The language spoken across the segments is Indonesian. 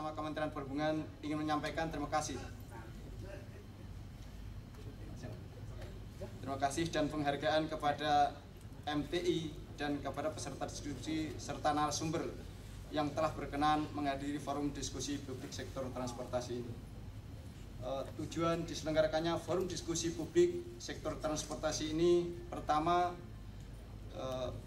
nama Kementerian Perhubungan ingin menyampaikan terima kasih. Terima kasih dan penghargaan kepada MTI dan kepada peserta diskusi serta narasumber yang telah berkenan menghadiri forum diskusi publik sektor transportasi ini. Tujuan diselenggarakannya forum diskusi publik sektor transportasi ini pertama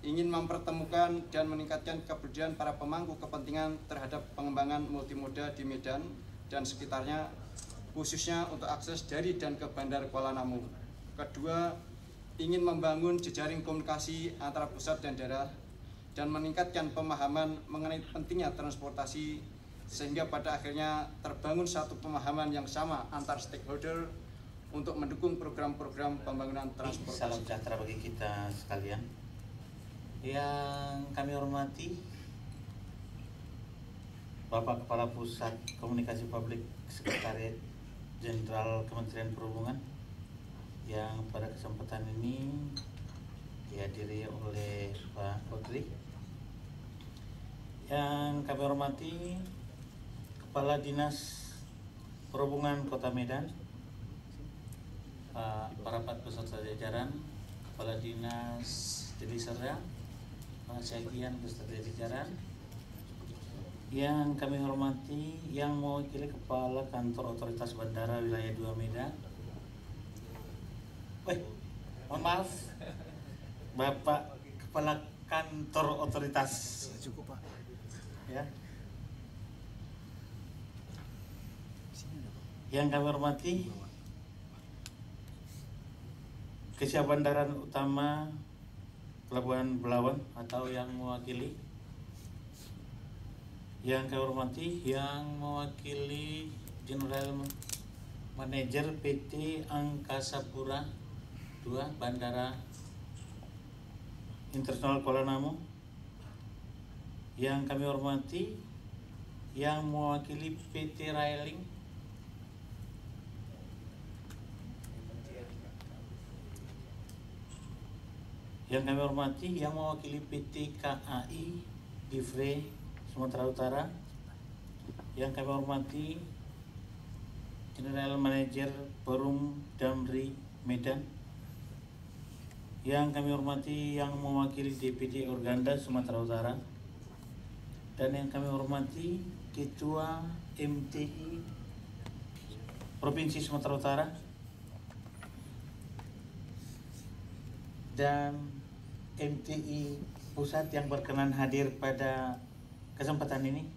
ingin mempertemukan dan meningkatkan kepedulian para pemangku kepentingan terhadap pengembangan multimoda di Medan dan sekitarnya, khususnya untuk akses dari dan ke Bandara Kuala Namu. Kedua, ingin membangun jejaring komunikasi antara pusat dan daerah dan meningkatkan pemahaman mengenai pentingnya transportasi sehingga pada akhirnya terbangun satu pemahaman yang sama antar stakeholder untuk mendukung program-program pembangunan transportasi. Salam sejahtera bagi kita sekalian. Yang kami hormati Bapak Kepala Pusat Komunikasi Publik Sekretariat Jenderal Kementerian Perhubungan yang pada kesempatan ini dihadiri oleh Pak Kodri. Yang kami hormati Kepala Dinas Perhubungan Kota Medan, para beserta jajaran, Kepala Dinas Deli Serdang, Pak Syagian beserta jajaran. Yang kami hormati yang mewakili Kepala Kantor Otoritas Bandara Wilayah 2 Medan. Mohon maaf, Bapak Kepala Kantor Otoritas. Cukup, Pak. Ya. Yang kami hormati Kesiapan Darat Utama Pelabuhan Belawan atau yang mewakili. Yang kami hormati yang mewakili General Manager PT Angkasa Pura II Bandara Internasional Kuala Namu. Yang kami hormati yang mewakili PT Railing, yang kami hormati yang mewakili PT KAI Divre Sumatera Utara, yang kami hormati General Manager Perum Damri Medan, yang kami hormati yang mewakili DPD Organda Sumatera Utara, dan yang kami hormati Ketua MTI Provinsi Sumatera Utara, dan MTI Pusat yang berkenan hadir pada kesempatan ini,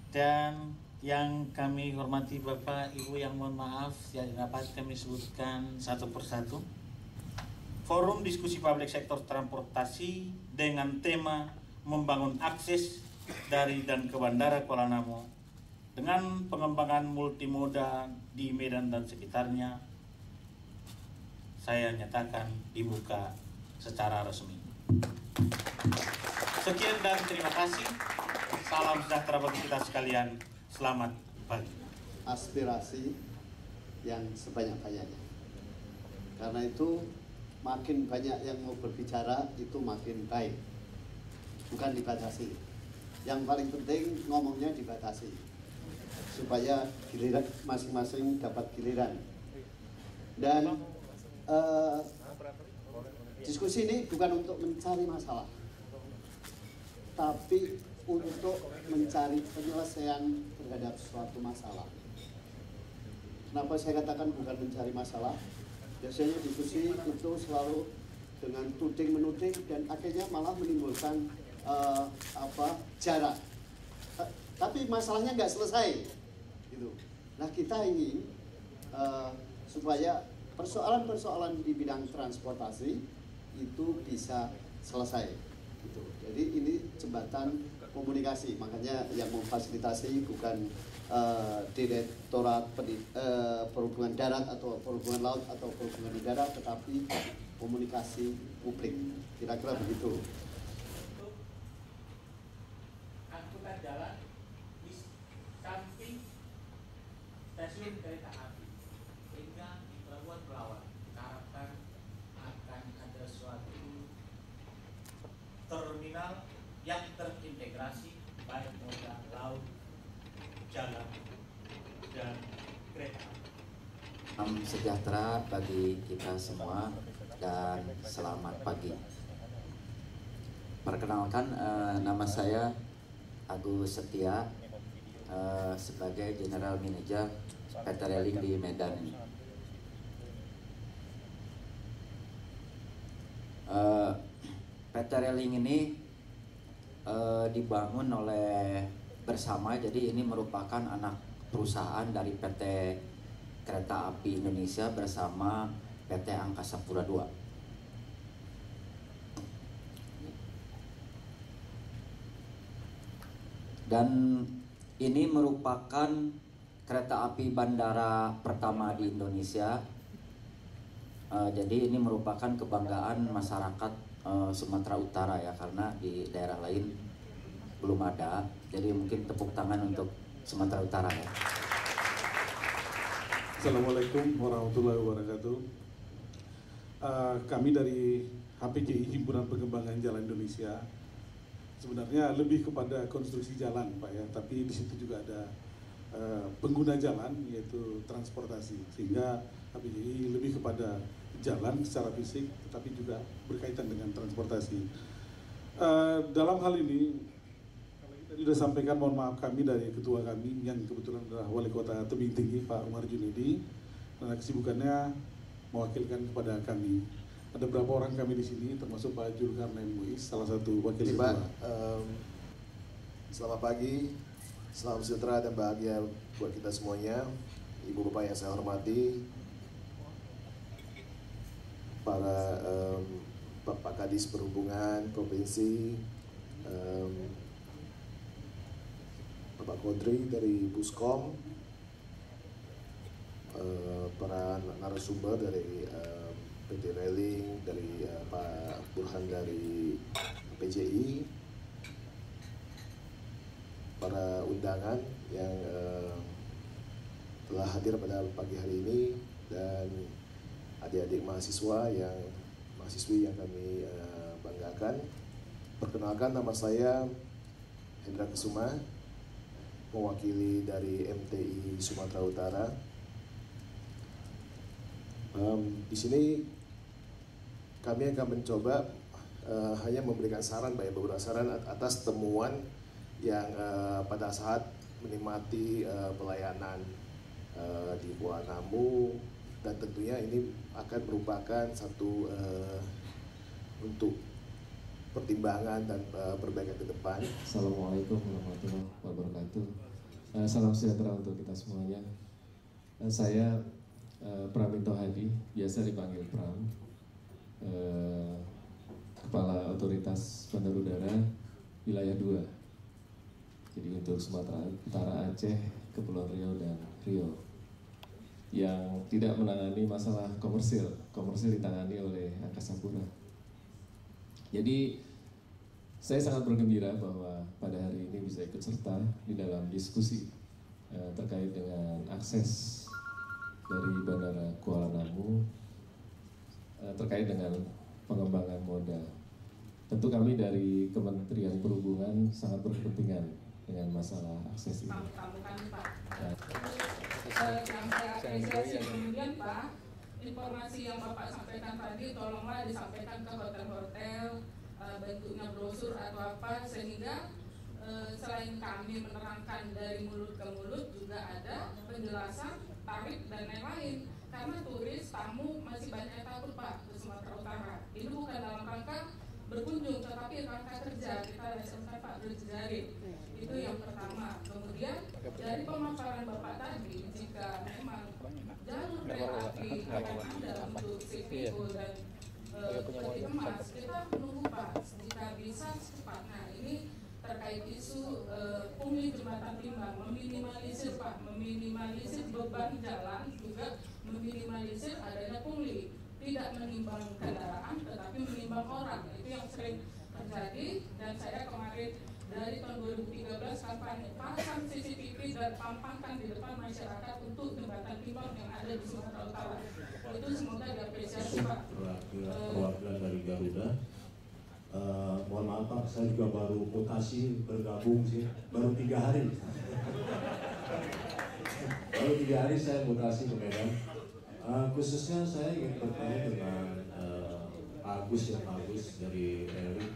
dan yang kami hormati Bapak Ibu yang mohon maaf yang dapat kami sebutkan satu persatu. Forum diskusi publik sektor transportasi dengan tema membangun akses dari dan ke Bandara Kuala Namu dengan pengembangan multimoda di Medan dan sekitarnya, saya nyatakan dibuka secara resmi. Sekian dan terima kasih. Salam sejahtera bagi kita sekalian. Selamat pagi. Aspirasi yang sebanyak-banyaknya. Karena itu makin banyak yang mau berbicara itu makin baik. Bukan dibatasi. Yang paling penting ngomongnya dibatasi. Supaya giliran masing-masing dapat giliran. Dan diskusi ini bukan untuk mencari masalah, tapi untuk mencari penyelesaian terhadap suatu masalah. Kenapa saya katakan bukan mencari masalah? Biasanya diskusi itu selalu dengan tuding menuding dan akhirnya malah menimbulkan jarak. Tapi masalahnya nggak selesai, gitu. Nah kita ingin supaya persoalan-persoalan di bidang transportasi itu bisa selesai, gitu. Jadi ini jembatan komunikasi, makanya yang memfasilitasi bukan Direktorat Perhubungan Darat atau Perhubungan Laut atau Perhubungan Udara, tetapi komunikasi publik. Kira-kira begitu. Angkutan jalan di samping stasiun kereta api hingga di Pelabuhan Belawan diharapkan akan ada suatu terminal yang terintegrasi baik moda laut sejahtera bagi kita semua dan selamat pagi. Perkenalkan, nama saya Agus Setia, sebagai General Manager PT Railing di Medan ini. PT Railing ini dibangun oleh bersama, jadi ini merupakan anak perusahaan dari PT Kereta Api Indonesia bersama PT Angkasa Pura II. Dan ini merupakan kereta api bandara pertama di Indonesia. Jadi ini merupakan kebanggaan masyarakat Sumatera Utara ya, karena di daerah lain belum ada. Jadi mungkin tepuk tangan untuk Sumatera Utara ya. Assalamualaikum warahmatullahi wabarakatuh. Kami dari HPJI, Himpunan Pengembangan Jalan Indonesia, sebenarnya lebih kepada konstruksi jalan, Pak ya, tapi di situ juga ada pengguna jalan, yaitu transportasi, sehingga HPJI lebih kepada jalan secara fisik, tetapi juga berkaitan dengan transportasi. Dalam hal ini, tadi sudah sampaikan, mohon maaf kami dari ketua kami yang kebetulan adalah Wali Kota Tebing Tinggi, Pak Umar Junedi, karena kesibukannya mewakilkan kepada kami. Ada beberapa orang kami di sini, termasuk Pak Julkarnain Muiz, salah satu wakil ketua. Selamat pagi, salam sejahtera dan bahagia buat kita semuanya. Ibu Bapak yang saya hormati, para Bapak Kadis Perhubungan Provinsi, Bapak Kodri dari Buskom, para narasumber dari PT Railing, dari Pak Burhan dari PJI, para undangan yang telah hadir pada pagi hari ini, dan adik-adik mahasiswi yang kami banggakan. Perkenalkan, nama saya Hendra Kesuma, mewakili dari MTI Sumatera Utara. Di sini kami akan mencoba hanya memberikan saran, beberapa saran atas temuan yang pada saat menikmati pelayanan di Kuala Namu, dan tentunya ini akan merupakan satu untuk pertimbangan dan perbaikan ke depan. Assalamualaikum warahmatullahi wabarakatuh. Salam sejahtera untuk kita semuanya. Saya Praminto Hadi, biasa dipanggil Pram, Kepala Otoritas Bandar Udara Wilayah 2. Jadi untuk Sumatera Utara, Aceh, Kepulauan Riau, dan Riau, yang tidak menangani masalah komersil ditangani oleh Angkasa Pura. Jadi saya sangat bergembira bahwa pada hari ini bisa ikut serta di dalam diskusi terkait dengan akses dari Bandara Kuala Namu terkait dengan pengembangan moda. Tentu kami dari Kementerian Perhubungan sangat berkepentingan dengan masalah akses ini. Yang saya apresiasi kemudian Pak, informasi yang Bapak sampaikan tadi tolonglah disampaikan ke hotel-hotel, bentuknya brosur atau apa, sehingga selain kami menerangkan dari mulut ke mulut, juga ada penjelasan tarif dan lain-lain. Karena turis, tamu masih banyak takut Pak ke Sumatera Utara. Ini bukan dalam rangka berkunjung, tetapi rangka kerja. Kita rasakan Pak berjejaring. Itu yang pertama. Kemudian dari pemaparan Bapak tadi, jika memang jalur kereta api akan ada untuk CPO dan peti emas, kita menunggu Pak, jika bisa secepatnya. Ini terkait isu pungli jembatan timbang, meminimalisir Pak, meminimalisir beban jalan, juga meminimalisir adanya pungli, tidak menimbang kendaraan tetapi menimbang orang. Itu yang sering terjadi, dan saya kemarin dari tahun 2013 kampanye pasang CCTV dan pampangkan di depan masyarakat untuk jembatan timbang yang ada di Sumatera Utara. Itu semoga diapresiasi Pak. Perwakilan dari Garuda. Mohon maaf Pak, saya juga baru mutasi bergabung sih, baru 3 hari. Baru 3 hari saya mutasi ke Medan. Khususnya saya ingin bertanya dengan Agus dari Erik.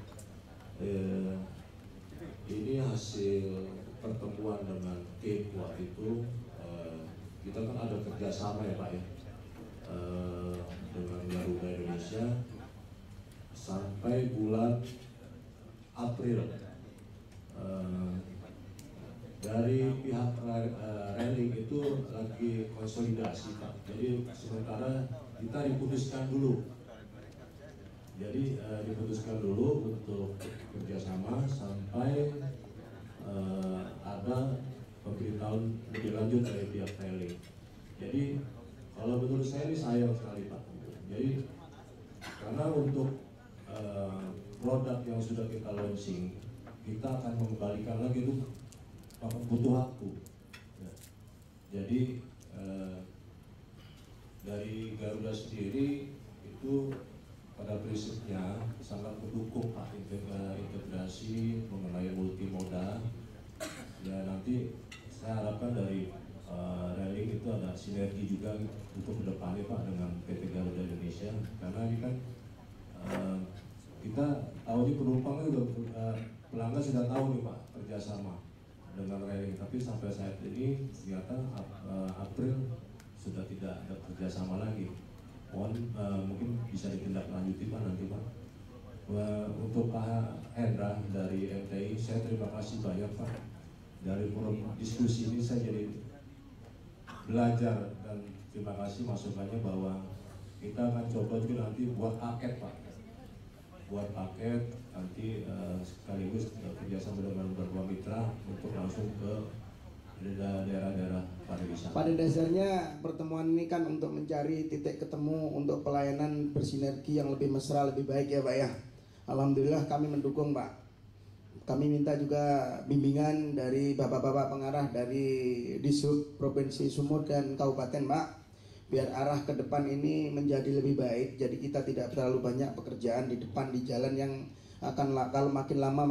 Ini hasil pertemuan dengan tim waktu itu. Kita kan ada kerjasama ya Pak ya, dengan Garuda Indonesia sampai bulan April. Dari pihak railing itu lagi konsolidasi Pak. Jadi sementara kita diputuskan dulu. Jadi diputuskan dulu untuk kerjasama sampai ada pemberitahuan lebih lanjut dari pihak railing. Jadi kalau menurut saya ini sayang sekali Pak. Jadi karena untuk produk yang sudah kita launching, kita akan mengembalikan lagi itu butuh waktu. Jadi dari Garuda sendiri itu pada prinsipnya sangat mendukung Pak integrasi mengenai multimoda. Ya nanti saya harapkan dari railing itu ada sinergi juga untuk kedepannya Pak dengan PT Garuda Indonesia, karena ini kan kita tahu di penumpangnya udah pelanggan sudah tahu nih Pak kerjasama dengan railing, tapi sampai saat ini ternyata April sudah tidak ada kerjasama lagi. Mohon mungkin bisa ditindaklanjuti Pak nanti Pak. Untuk Pak Hendra dari MTI, saya terima kasih banyak Pak. Dari forum diskusi ini saya jadi belajar dan terima kasih masukannya bahwa kita akan coba juga nanti buat paket Pak. Buat paket nanti sekaligus kerjasama dengan beberapa mitra untuk langsung ke daerah-daerah pariwisata. Pada dasarnya pertemuan ini kan untuk mencari titik ketemu untuk pelayanan bersinergi yang lebih mesra, lebih baik ya Pak ya. Alhamdulillah kami mendukung Pak. Kami minta juga bimbingan dari bapak-bapak pengarah dari Dishub Provinsi Sumut dan Kabupaten Pak, biar arah ke depan ini menjadi lebih baik. Jadi kita tidak terlalu banyak pekerjaan di depan di jalan yang akan kalau makin lama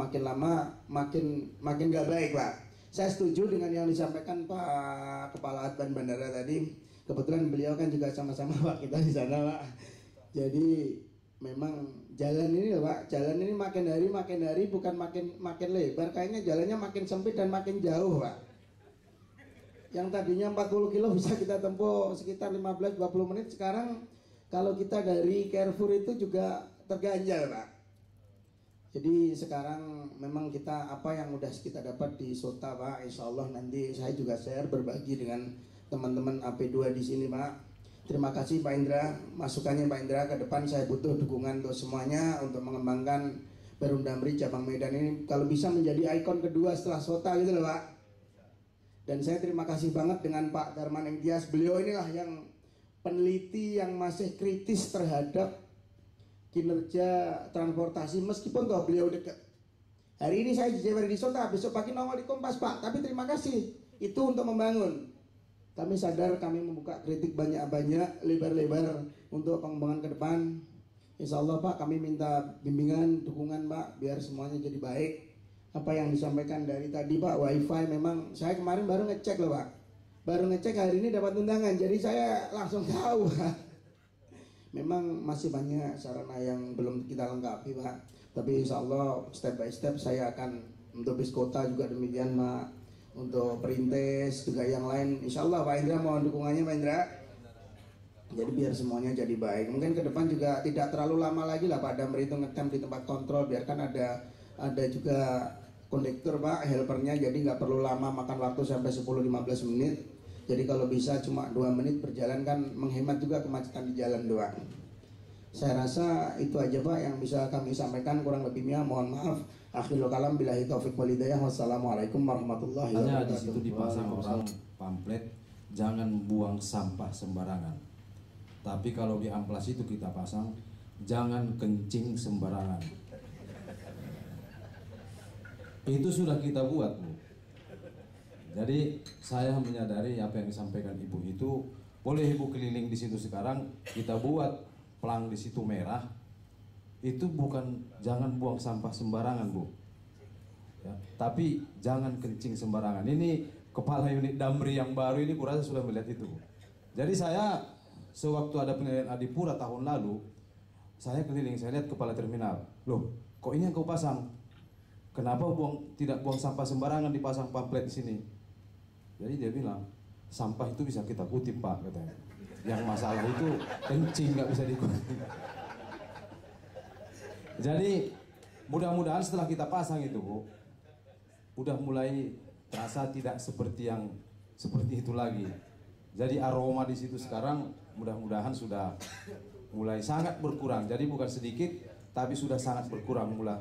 makin gak baik Pak. Saya setuju dengan yang disampaikan Pak Kepala Adban Bandara tadi. Kebetulan beliau kan juga sama-sama Pak kita di sana Pak. Jadi memang jalan ini loh Pak, jalan ini makin hari bukan makin lebar, kayaknya jalannya makin sempit dan makin jauh Pak. Yang tadinya 40 kilo bisa kita tempuh sekitar 15-20 menit, sekarang kalau kita dari Carrefour itu juga terganjal Pak. Jadi sekarang memang kita apa yang udah kita dapat di SOTA Pak, insya Allah nanti saya juga share berbagi dengan teman-teman AP2 di sini Pak. Terima kasih Pak Indra, masukannya Pak Indra. Ke depan saya butuh dukungan untuk semuanya untuk mengembangkan Perum Damri cabang Medan ini kalau bisa menjadi ikon kedua setelah SOTA gitu loh Pak. Dan saya terima kasih banget dengan Pak Darman Engtias. Beliau inilah yang peneliti yang masih kritis terhadap kinerja transportasi meskipun toh beliau dekat. Hari ini saya di SOTA, besok pagi nongol di Kompas Pak. Tapi terima kasih, itu untuk membangun. Kami sadar kami membuka kritik banyak-banyak, lebar-lebar untuk pengembangan ke depan. Insya Allah Pak, kami minta bimbingan, dukungan Pak, biar semuanya jadi baik. Apa yang disampaikan dari tadi Pak, wifi memang saya kemarin baru ngecek loh Pak. Baru ngecek hari ini dapat undangan, jadi saya langsung tahu Pak. Memang masih banyak sarana yang belum kita lengkapi Pak. Tapi insya Allah step by step saya akan untuk bis kota juga demikian Pak. Untuk perintis juga yang lain insya Allah Pak Indra mohon dukungannya Pak Indra. Jadi biar semuanya jadi baik. Mungkin ke depan juga tidak terlalu lama lagi lah Pak Damri itu ngetem di tempat kontrol. Biarkan ada juga kondektur Pak, helpernya. Jadi nggak perlu lama makan waktu sampai 10-15 menit. Jadi kalau bisa cuma 2 menit berjalan kan menghemat juga kemacetan di jalan doang. Saya rasa itu aja Pak yang bisa kami sampaikan, kurang lebihnya mohon maaf. Akhirul kalam billahi taufiq wal hidayah. Wassalamualaikum warahmatullahi wabarakatuh. Hanya di situ dipasang orang pamflet jangan buang sampah sembarangan. Tapi kalau di amplas itu kita pasang jangan kencing sembarangan. Itu sudah kita buat Bu. Jadi saya menyadari apa yang disampaikan Ibu itu, boleh Ibu keliling di situ sekarang, kita buat pelang di situ merah. Itu bukan jangan buang sampah sembarangan Bu. Ya, tapi jangan kencing sembarangan. Ini kepala unit Damri yang baru ini kurasa sudah melihat itu Bu. Jadi saya sewaktu ada penilaian Adipura tahun lalu, saya keliling, saya lihat kepala terminal, loh kok ini yang kau pasang? Kenapa tidak buang sampah sembarangan, dipasang pamflet di sini? Jadi dia bilang, sampah itu bisa kita kutip Pak, katanya. Yang masalah itu kencing nggak bisa dikutip. Jadi mudah-mudahan setelah kita pasang itu Bu, udah mulai terasa tidak seperti itu lagi. Jadi aroma di situ sekarang mudah-mudahan sudah mulai sangat berkurang. Jadi bukan sedikit, tapi sudah sangat berkurang mulai.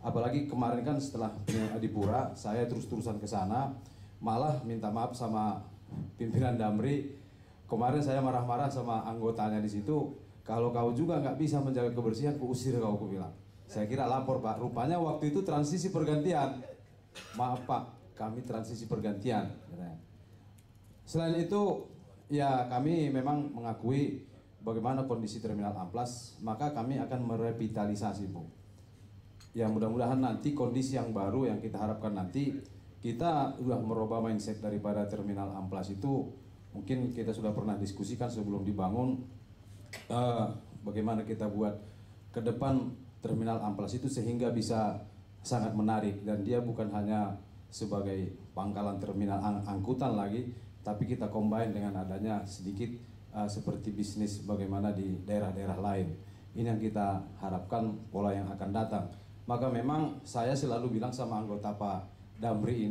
Apalagi kemarin kan setelah Adipura, saya terus-terusan ke sana, malah minta maaf sama pimpinan Damri. Kemarin saya marah-marah sama anggotanya di situ. Kalau kau juga nggak bisa menjaga kebersihan, kuusir kau, aku bilang. Saya kira lapor Pak. Rupanya waktu itu transisi pergantian. Maaf Pak, kami transisi pergantian. Selain itu, ya kami memang mengakui bagaimana kondisi Terminal Amplas, maka kami akan merevitalisasi Bu. Ya mudah-mudahan nanti kondisi yang baru yang kita harapkan nanti, kita sudah merubah mindset daripada Terminal Amplas itu. Mungkin kita sudah pernah diskusikan sebelum dibangun, bagaimana kita buat ke depan Terminal Amplas itu sehingga bisa sangat menarik, dan dia bukan hanya sebagai pangkalan terminal angkutan lagi, tapi kita combine dengan adanya sedikit seperti bisnis bagaimana di daerah-daerah lain. Ini yang kita harapkan pola yang akan datang. Maka memang saya selalu bilang sama anggota Pak Damri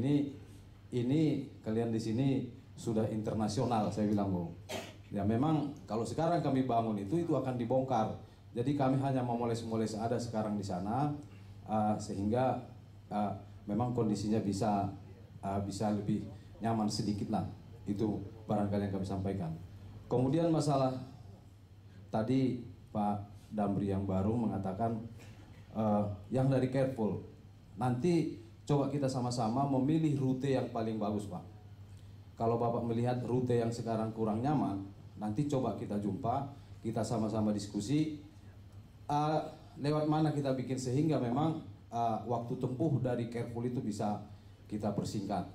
ini kalian di sini sudah internasional, saya bilang Bu. Ya memang kalau sekarang kami bangun itu akan dibongkar. Jadi kami hanya memoles-moles ada sekarang di sana, sehingga memang kondisinya bisa lebih nyaman sedikit lah. Itu barangkali yang kami sampaikan. Kemudian masalah tadi Pak Damri yang baru mengatakan yang dari Careful, nanti coba kita sama-sama memilih rute yang paling bagus Pak. Kalau Bapak melihat rute yang sekarang kurang nyaman, nanti coba kita jumpa, kita sama-sama diskusi lewat mana kita bikin sehingga memang waktu tempuh dari Careful itu bisa kita persingkat.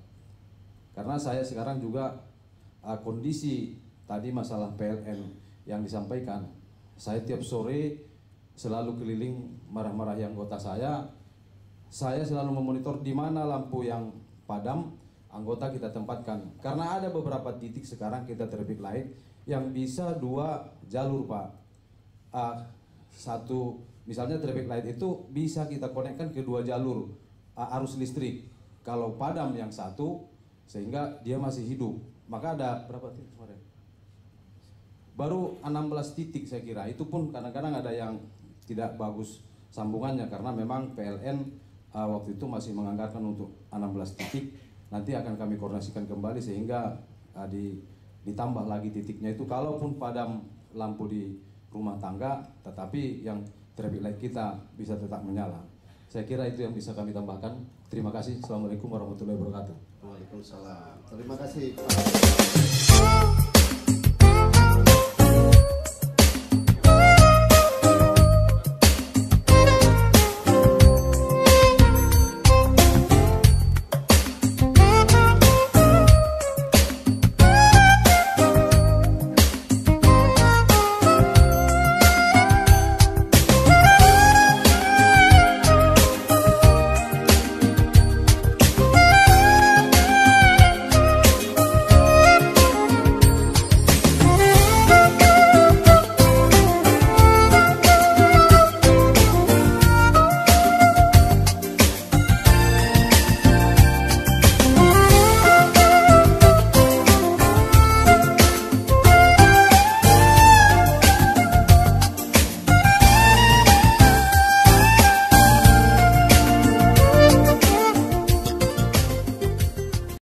Karena saya sekarang juga kondisi tadi masalah PLN yang disampaikan, saya tiap sore selalu keliling marah-marah yang anggota saya selalu memonitor di mana lampu yang padam, anggota kita tempatkan. Karena ada beberapa titik sekarang kita traffic light yang bisa 2 jalur Pak. Satu, misalnya traffic light itu bisa kita konekkan ke 2 jalur arus listrik. Kalau padam yang satu, sehingga dia masih hidup. Maka ada berapa titik kemarin? Baru 16 titik saya kira. Itu pun kadang-kadang ada yang tidak bagus sambungannya karena memang PLN waktu itu masih menganggarkan untuk 16 titik. Nanti akan kami koordinasikan kembali sehingga ditambah lagi titiknya itu. Kalaupun padam lampu di rumah tangga, tetapi yang traffic light kita bisa tetap menyala. Saya kira itu yang bisa kami tambahkan. Terima kasih. Assalamualaikum warahmatullahi wabarakatuh. Waalaikumsalam. Terima kasih.